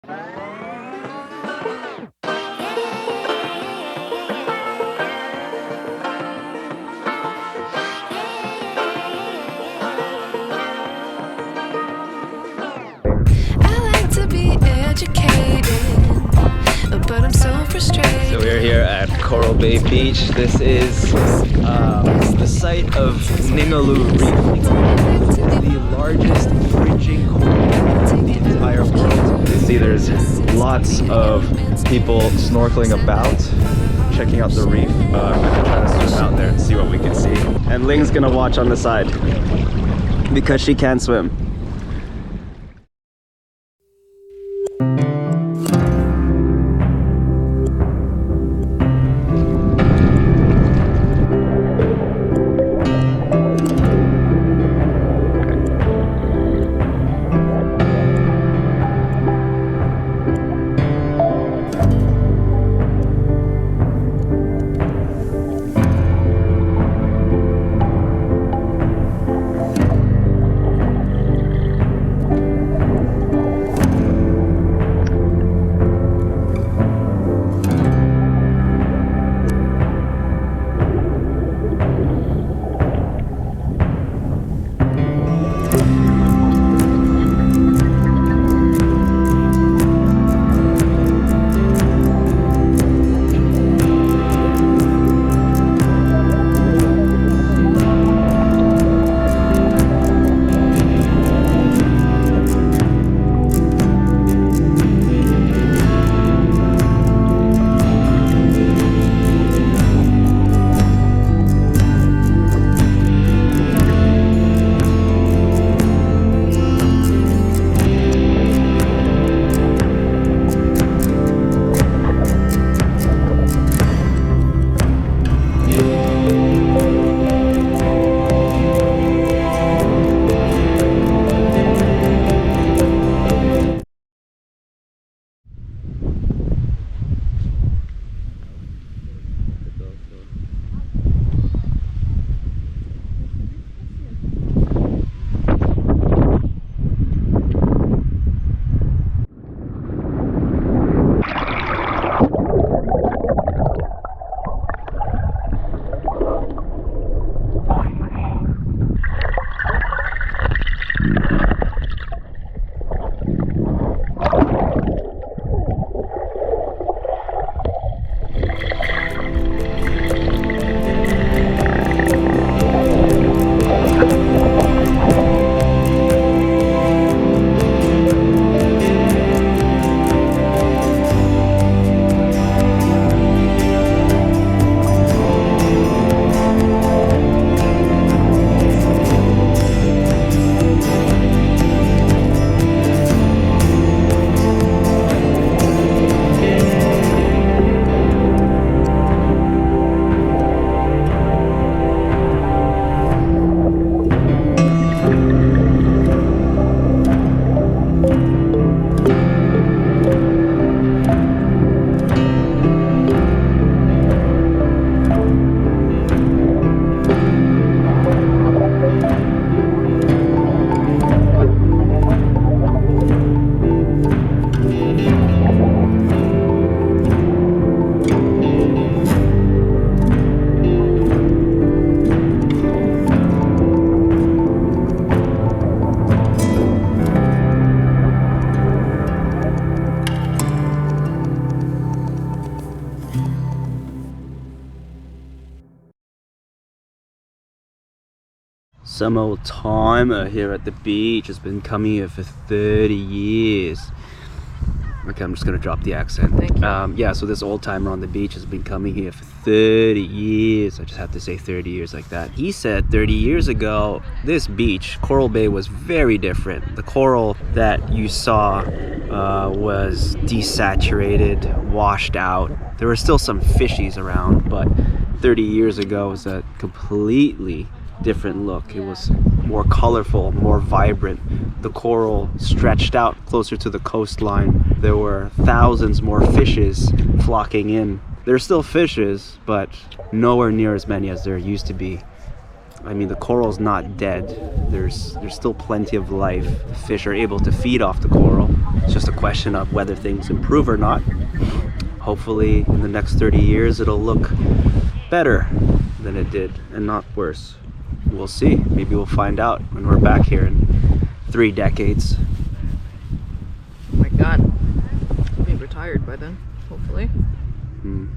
But I'm so frustrated. So we're here at Coral Bay Beach. This is the site of Ningaloo Reef. The largest fringing coral in the entire world. You can see there's lots of people snorkeling about, checking out the reef. I'm gonna try to swim out there and see what we can see. And Ling's gonna watch on the side because she can't swim. Some old timer here at the beach has been coming here for 30 years. Okay, I'm just gonna drop the accent. Thank you. Yeah, so this old timer on the beach has been coming here for 30 years. I just have to say 30 years like that. He said 30 years ago, this beach, Coral Bay, was very different. The coral that you saw was desaturated, washed out. There were still some fishies around, but 30 years ago was a completely different look. It was more colorful, more vibrant. The coral stretched out closer to the coastline. There were thousands more fishes flocking in. There's still fishes, but nowhere near as many as there used to be. I mean, the coral's not dead. There's still plenty of life. The fish are able to feed off the coral. It's just a question of whether things improve or not. Hopefully in the next 30 years it'll look better than it did and not worse. We'll see. Maybe we'll find out when we're back here in 3 decades. Oh my god. I'll be retired by then, hopefully. Mm.